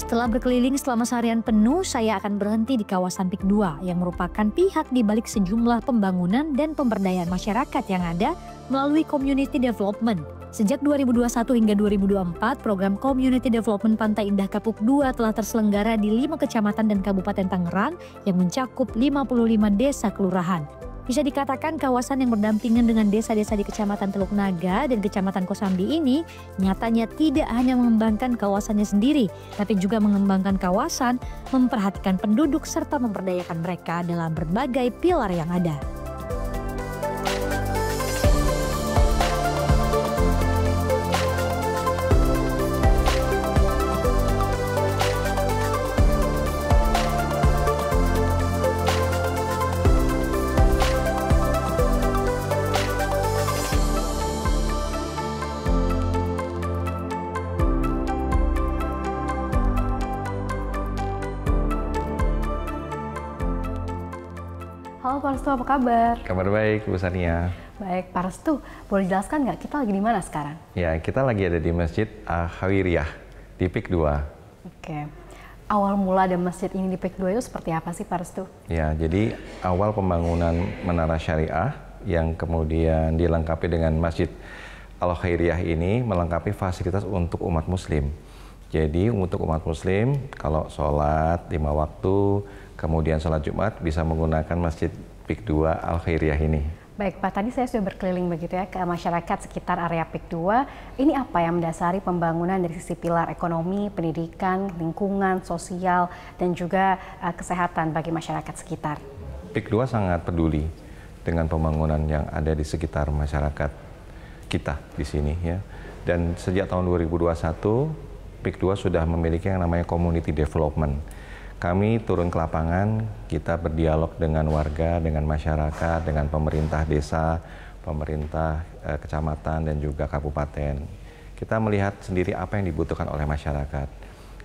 Setelah berkeliling selama seharian penuh, saya akan berhenti di kawasan PIK 2 yang merupakan pihak di balik sejumlah pembangunan dan pemberdayaan masyarakat yang ada melalui Community Development. Sejak 2021 hingga 2024, program Community Development Pantai Indah Kapuk 2 telah terselenggara di 5 kecamatan dan kabupaten Tangerang yang mencakup 55 desa kelurahan. Bisa dikatakan kawasan yang berdampingan dengan desa-desa di Kecamatan Teluk Naga dan Kecamatan Kosambi ini nyatanya tidak hanya mengembangkan kawasannya sendiri, tapi juga mengembangkan kawasan, memperhatikan penduduk serta memberdayakan mereka dalam berbagai pilar yang ada. Halo Pak Restu, apa kabar? Kabar baik, Bu Sania. Baik, Pak Restu, boleh jelaskan nggak kita lagi di mana sekarang? Ya, kita lagi ada di Masjid Al-Khawiriyah di PIK 2. Oke, awal mula ada masjid ini di PIK 2 itu seperti apa sih Pak Restu? Ya, jadi awal pembangunan Menara Syariah yang kemudian dilengkapi dengan Masjid Al-Khairiyah ini melengkapi fasilitas untuk umat muslim. Jadi untuk umat muslim kalau sholat 5 waktu, kemudian sholat Jumat bisa menggunakan Masjid PIK 2 Al-Khairiyah ini. Baik Pak, tadi saya sudah berkeliling begitu ya ke masyarakat sekitar area PIK 2. Ini apa yang mendasari pembangunan dari sisi pilar ekonomi, pendidikan, lingkungan, sosial, dan juga kesehatan bagi masyarakat sekitar? PIK 2 sangat peduli dengan pembangunan yang ada di sekitar masyarakat kita di sini ya. Dan sejak tahun 2021 PIK 2 sudah memiliki yang namanya Community Development. Kami turun ke lapangan, kita berdialog dengan warga, dengan masyarakat, dengan pemerintah desa, pemerintah kecamatan, dan juga kabupaten. Kita melihat sendiri apa yang dibutuhkan oleh masyarakat.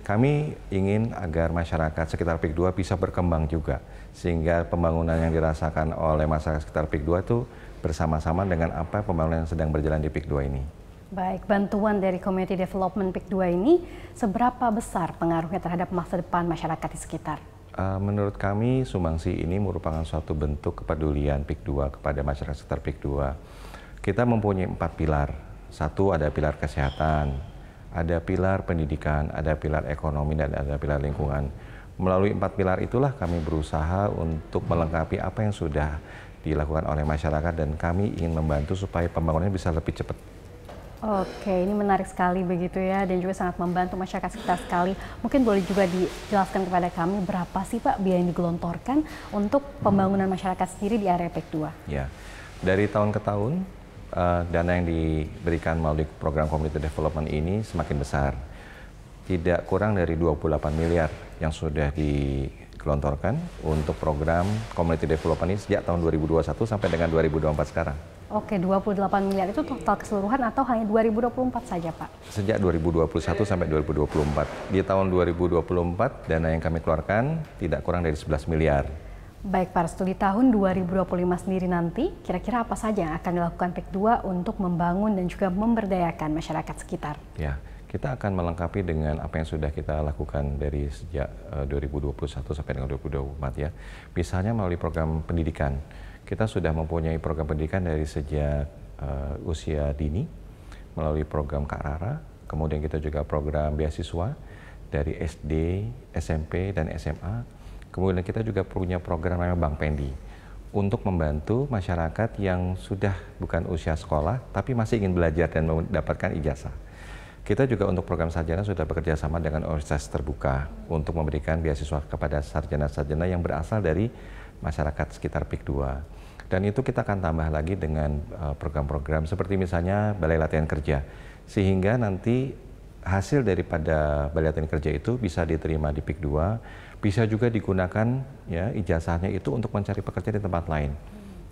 Kami ingin agar masyarakat sekitar PIK 2 bisa berkembang juga, sehingga pembangunan yang dirasakan oleh masyarakat sekitar PIK 2 itu bersama-sama dengan apa pembangunan yang sedang berjalan di PIK 2 ini. Baik, bantuan dari Community Development PIK 2 ini seberapa besar pengaruhnya terhadap masa depan masyarakat di sekitar? Menurut kami, sumbangsi ini merupakan suatu bentuk kepedulian PIK 2 kepada masyarakat sekitar PIK 2. Kita mempunyai 4 pilar. Satu, ada pilar kesehatan, ada pilar pendidikan, ada pilar ekonomi, dan ada pilar lingkungan. Melalui 4 pilar itulah kami berusaha untuk melengkapi apa yang sudah dilakukan oleh masyarakat, dan kami ingin membantu supaya pembangunannya bisa lebih cepat. Oke, ini menarik sekali begitu ya, dan juga sangat membantu masyarakat sekitar sekali. Mungkin boleh juga dijelaskan kepada kami berapa sih Pak biaya yang digelontorkan untuk pembangunan masyarakat sendiri di area PIK 2? Ya, dari tahun ke tahun dana yang diberikan melalui program Community Development ini semakin besar. Tidak kurang dari 28 miliar yang sudah digelontorkan untuk program Community Development ini sejak tahun 2021 sampai dengan 2024 sekarang. Oke, 28 miliar itu total keseluruhan atau hanya 2024 saja Pak? Sejak 2021 sampai 2024. Di tahun 2024 dana yang kami keluarkan tidak kurang dari 11 miliar. Baik Pak Restu, di tahun 2025 sendiri nanti, kira-kira apa saja yang akan dilakukan PIK 2 untuk membangun dan juga memberdayakan masyarakat sekitar? Ya, kita akan melengkapi dengan apa yang sudah kita lakukan dari sejak 2021 sampai dengan 2024 ya. Misalnya melalui program pendidikan. Kita sudah mempunyai program pendidikan dari sejak usia dini, melalui program Kak Rara, kemudian kita juga program beasiswa dari SD, SMP, dan SMA. Kemudian kita juga punya program namanya Bank Pendi, untuk membantu masyarakat yang sudah bukan usia sekolah, tapi masih ingin belajar dan mendapatkan ijazah. Kita juga untuk program sarjana sudah bekerja sama dengan universitas terbuka, untuk memberikan beasiswa kepada sarjana-sarjana yang berasal dari masyarakat sekitar PIK 2. Dan itu kita akan tambah lagi dengan program-program seperti misalnya Balai Latihan Kerja, sehingga nanti hasil daripada Balai Latihan Kerja itu bisa diterima di PIK 2, bisa juga digunakan ya ijazahnya itu untuk mencari pekerjaan di tempat lain.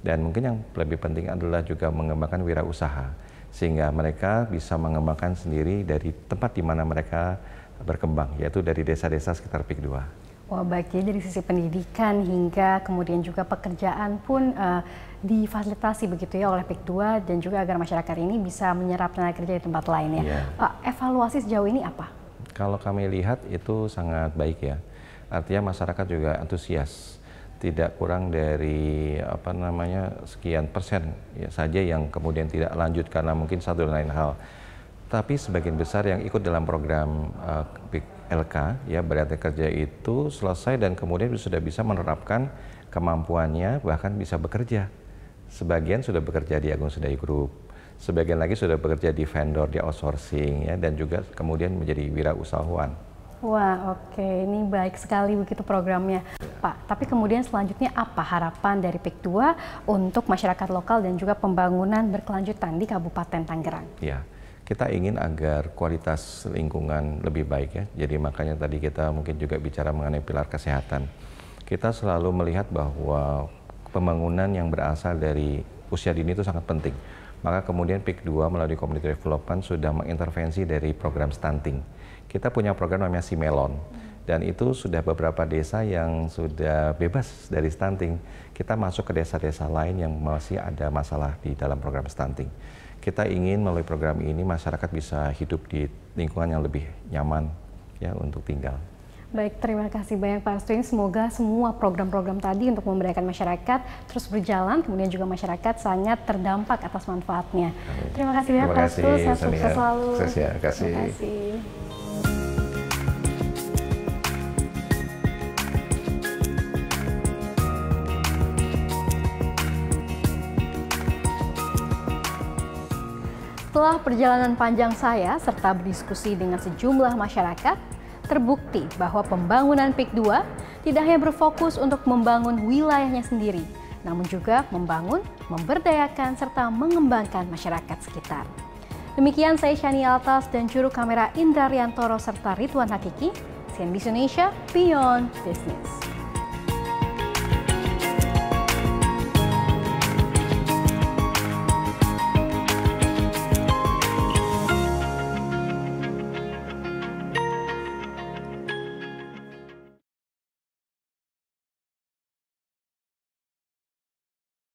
Dan mungkin yang lebih penting adalah juga mengembangkan wirausaha, sehingga mereka bisa mengembangkan sendiri dari tempat di mana mereka berkembang, yaitu dari desa-desa sekitar PIK 2. Wah, baik, jadi dari sisi pendidikan hingga kemudian juga pekerjaan pun difasilitasi begitu ya oleh PIK 2, dan juga agar masyarakat ini bisa menyerap tenaga kerja di tempat lain ya. Pak, evaluasi sejauh ini apa? Kalau kami lihat itu sangat baik ya. Artinya masyarakat juga antusias. Tidak kurang dari sekian persen ya saja yang kemudian tidak lanjut karena mungkin satu dan lain hal. Tapi sebagian besar yang ikut dalam program LK ya berarti kerja itu selesai dan kemudian sudah bisa menerapkan kemampuannya bahkan bisa bekerja. Sebagian sudah bekerja di Agung Sedayu Group, sebagian lagi sudah bekerja di vendor, di outsourcing ya dan juga kemudian menjadi wirausahawan. Wah, oke, ini baik sekali begitu programnya, Pak. Tapi kemudian selanjutnya apa harapan dari PIK 2 untuk masyarakat lokal dan juga pembangunan berkelanjutan di Kabupaten Tangerang? Ya, kita ingin agar kualitas lingkungan lebih baik ya. Jadi makanya tadi kita mungkin juga bicara mengenai pilar kesehatan. Kita selalu melihat bahwa pembangunan yang berasal dari usia dini itu sangat penting. Maka kemudian PIK 2 melalui Community Development sudah mengintervensi dari program stunting. Kita punya program namanya Simelon, dan itu sudah beberapa desa yang sudah bebas dari stunting. Kita masuk ke desa-desa lain yang masih ada masalah di dalam program stunting. Kita ingin melalui program ini masyarakat bisa hidup di lingkungan yang lebih nyaman ya untuk tinggal. Baik, terima kasih banyak Pak Restu. Semoga semua program-program tadi untuk memberdayakan masyarakat terus berjalan, kemudian juga masyarakat sangat terdampak atas manfaatnya. Terima kasih banyak Pak Restu, sehat sukses selalu. Terima kasih. Setelah perjalanan panjang saya serta berdiskusi dengan sejumlah masyarakat, terbukti bahwa pembangunan PIK 2 tidak hanya berfokus untuk membangun wilayahnya sendiri, namun juga membangun, memberdayakan, serta mengembangkan masyarakat sekitar. Demikian saya Shani Altas dan juru kamera Indra Riantoro serta Ridwan Hakiki, CNBC Indonesia Beyond Business.